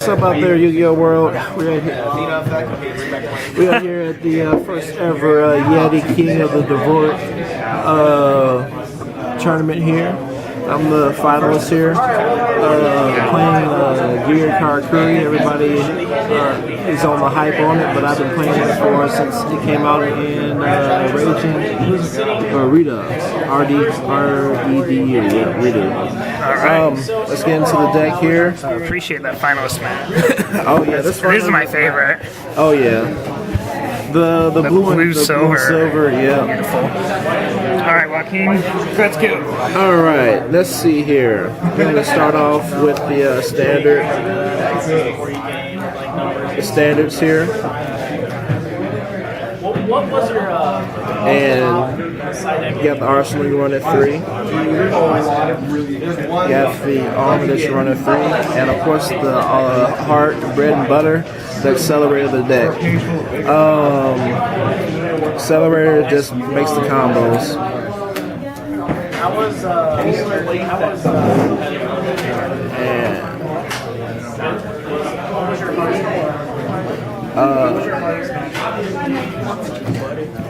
What's up out there, Yu-Gi-Oh world? We are here at the first ever Yeti King of the Digvorzhak tournament here. I'm the finalist here, playing Geargia Fanatic. Everybody is on the hype on it, but I've been playing it for since it came out in REDU. Let's get into the deck here. I appreciate that finalist, man. Oh yeah, this is my favorite. Oh yeah, the blue silver, yeah. Beautiful. All right, Joaquin, let's go. All right, let's see here. We're going to start off with the standards here. And you got the arsenal you run at 3. You got the armor that you run at 3. And of course the heart, bread and butter, the accelerator of the deck. Accelerator just makes the combos.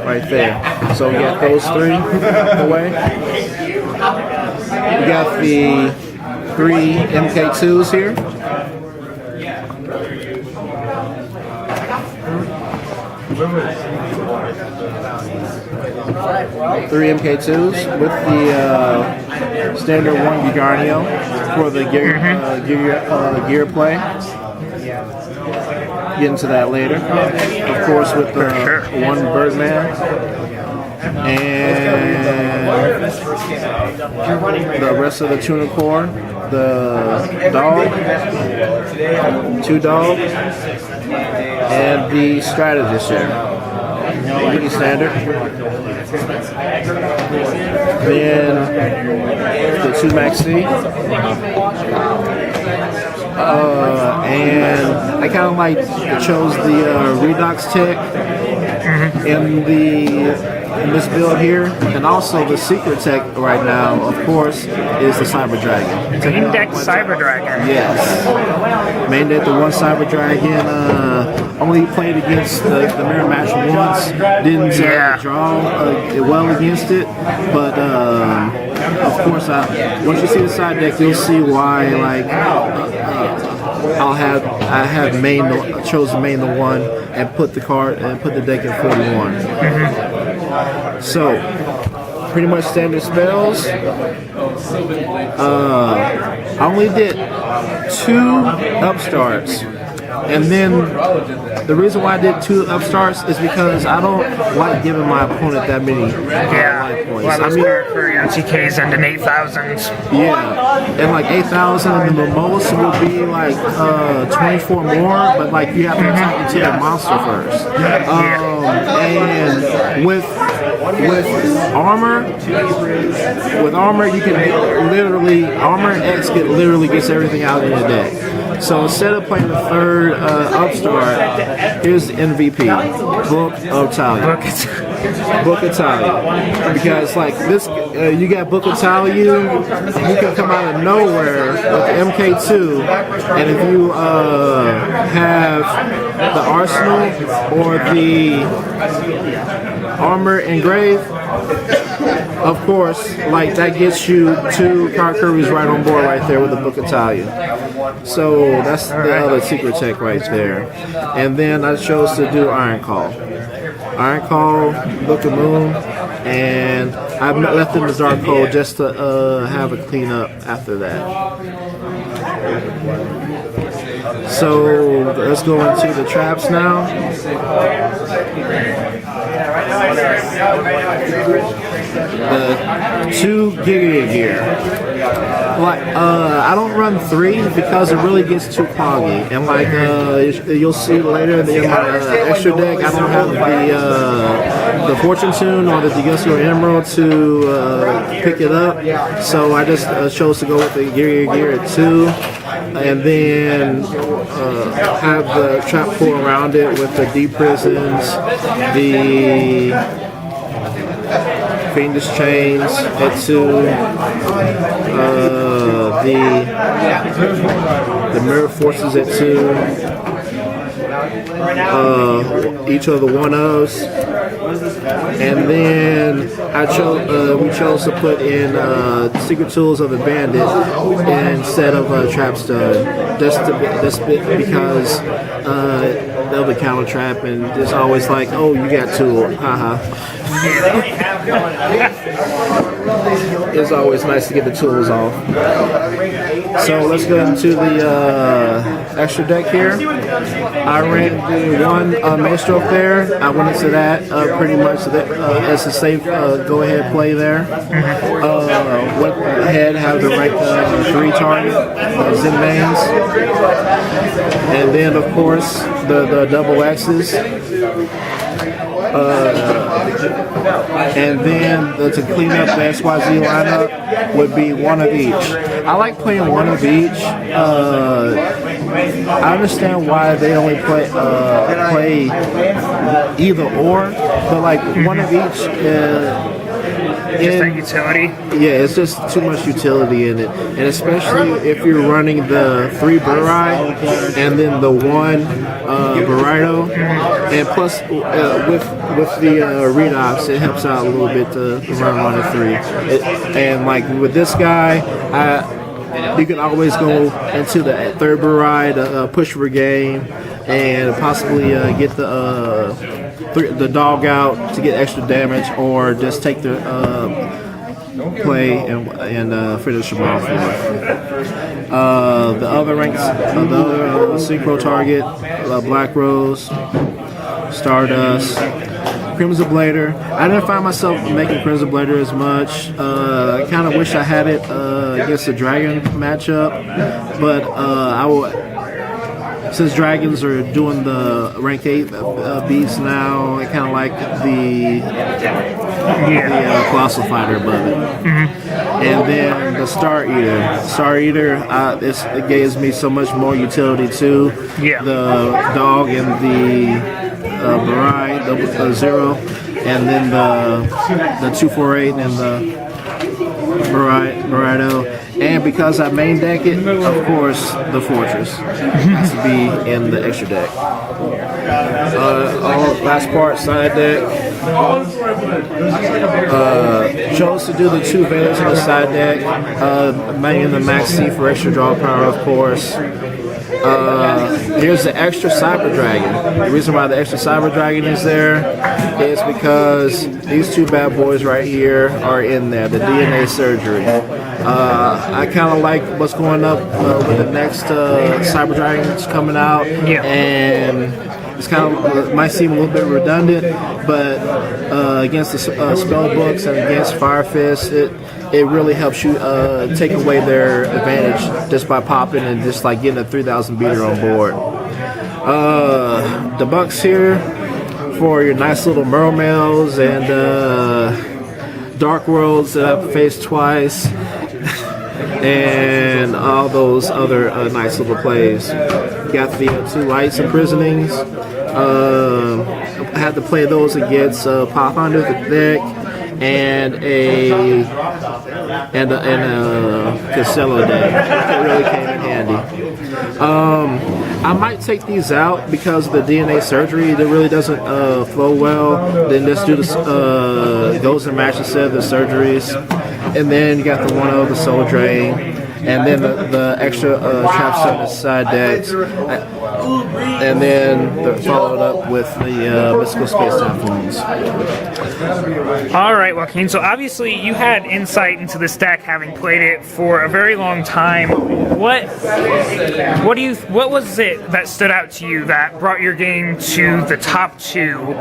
Right there. So we got those 3 away. We got the 3 MK2s here. Three MK2s with the standard 1 Giardio for the gear play. Get into that later. Of course, with the 1 Birdman and the rest of the Tuna Core, the dog, 2 dog, and the strategist here. Pretty standard. Then the 2 Maxi. And I kind of chose the Redox tech in this build here, and also the secret tech right now, of course, is the Cyber Dragon. Main deck Cyber Dragon. Yes. Main deck the 1 Cyber Dragon. Only played against the mirror match once. Didn't draw well against it, but of course, once you see the side deck, you'll see why. I chose to main the 1 and put the deck in 41. So, pretty much standard spells. I only did 2 upstarts. And then the reason why I did 2 upstarts is because I don't like giving my opponent that many life points. Well, those for TKs and an 8,000s. Yeah, and 8,000, and the most will be 24 more, but you have to attack into the monster first. And with armor, you can literally X literally gets everything out in the deck. So instead of playing the 3rd upstart, here's the MVP, Book of Talia. Book of Talia. Because this, you got Book of Talia, you can come out of nowhere with the MK2, and if you have the Arsenal or the Armor Engrave, of course, that gets you 2 Curries right on board right there with the Book of Talia. So that's the other secret tech right there. And then I chose to do Iron Call. Iron Call, Book of Moon, and I left in the Dark Hole just to have a cleanup after that. So let's go into the traps now. The 2 Giga Gear. I don't run 3 because it really gets too cloggy, and you'll see later in my extra deck, I don't have the Fortune Tune or the Digvorzhak Emerald to pick it up, so I just chose to go with the Gear at 2, and then have the trap pull around it with the Deep Prisons, the Fiendish Chains at 2, the mirror forces at 2. Each of the 1-0s, and then we chose to put in secret tools of the bandit instead of trap stud. That's because they'll be counter trap, and it's always like, oh, you got tool, haha. It's always nice to get the tools off. So let's go into the extra deck here. I ran the one Maestro up there. I went into that pretty much as a safe go-ahead play there. Went ahead, have the rank 3 target, Zen mains. And then, of course, the double X's. And then to clean up the XYZ lineup would be one of each. I like playing one of each. I understand why they only play either or, but like one of each. Just that utility? Yeah, it's just too much utility in it. And especially if you're running the 3 Burai and then the 1 Burrito. And plus, with the redox, it helps out a little bit to run 1 to 3. And like with this guy, you can always go into the 3rd Burai to push for game and possibly get the dog out to get extra damage, or just take the play and finish them off. The other ranks, the other synchro target, Black Rose, Stardust, Crimson Blader. I didn't find myself making Crimson Blader as much. I kind of wish I had it against the Dragon matchup, but I will. Since Dragons are doing the rank 8 beats now, I kind of like the Colossal Fighter above it. And then the Star Eater. Star Eater, it gives me so much more utility too. The dog and the Burai, the 0, and then the 248 and the Burrito. And because I main deck it, of course, the Fortress has to be in the extra deck. Last part, side deck. Chose to do the 2 Veils in the side deck. Main the Max C for extra draw power, of course. Here's the extra Cyber Dragon. The reason why the extra Cyber Dragon is there is because these 2 bad boys right here are in there, the DNA surgery. I kind of like what's going up with the next Cyber Dragons coming out, and it's kind of might seem a little bit redundant, but against the spell books and against Fire Fist, it really helps you take away their advantage just by popping and just like getting a 3,000 beater on board. The bucks here for your nice little Mermails and Dark Worlds that I've faced twice. And all those other nice little plays. Got the 2 Lights Imprisonings. I had to play those against Pathfinder deck and a Costello deck. It really came in handy. I might take these out because the DNA surgery that really doesn't flow well. Then just do the those are match instead of the surgeries. And then you got the 1-0, the Soul Drain, and then the extra trap set in the side decks, and then followed up with the Mystical Space Typhoons. All right, Joaquin. So obviously you had insight into this deck, having played it for a very long time. What was it that stood out to you that brought your game to the top 2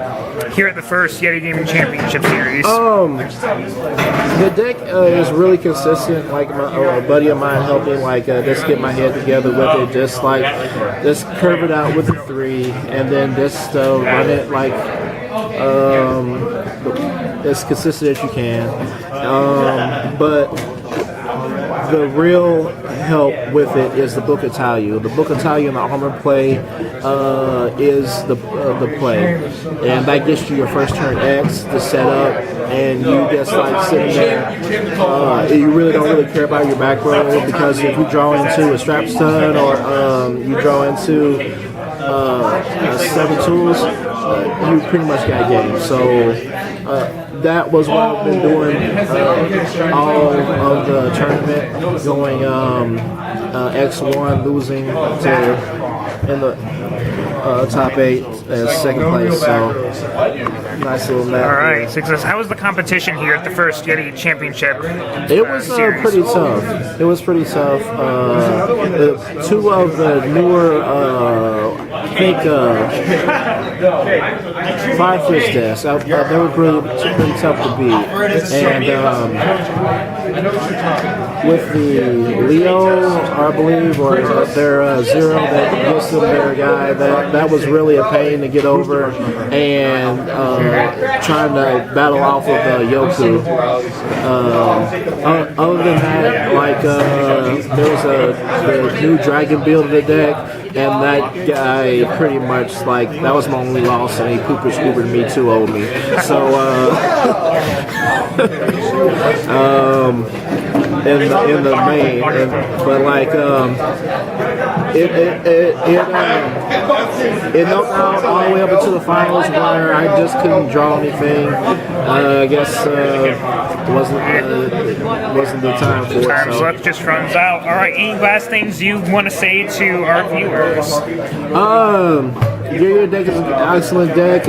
here at the first Yeti Gaming Championship Series? The deck is really consistent. Like a buddy of mine helped me just get my head together with it, just curve it out with the 3, and then just run it like as consistent as you can. But the real help with it is the book of Talia. The book of Talia and the armor play is the play, and that gets you your first turn X to set up, and you just like sitting there. You really don't really care about your back row, because if you draw into a strap stun or you draw into 7 tools, you pretty much got game. So that was what I've been doing all of the tournament, going X1, losing to in the top 8 as second place. So nice little map. All right, success. How was the competition here at the first Yeti Championship? It was pretty tough. It was pretty tough. 2 of the newer, I think, Firefish desks. They were pretty tough to beat. And with the Leo, I believe, or their Zero that gets them their guy, that was really a pain to get over, and trying to battle off of Yoku. Other than that, like there was the new Dragon build of the deck, and that guy pretty much, like, that was my only loss, and he pooper scoopered me too, owed me. So in the main, but like it knocked out all the way up into the finals where I just couldn't draw anything. I guess wasn't the time for it. Time's left just runs out. All right, any last things you want to say to our viewers? Your deck is an excellent deck,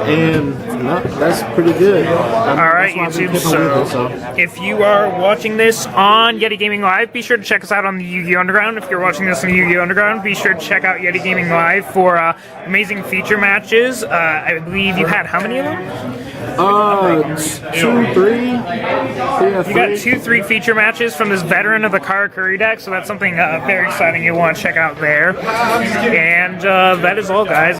and no, that's pretty good. All right, YouTube. So if you are watching this on Yeti Gaming Live, be sure to check us out on the Yu-Gi-Oh! Underground. If you're watching this on Yu-Gi-Oh! Underground, be sure to check out Yeti Gaming Live for amazing feature matches. I believe you had how many of them? 2, 3. You got 2, 3 feature matches from this veteran of the Karakuri deck, so that's something very exciting you'll want to check out there. And that is all, guys.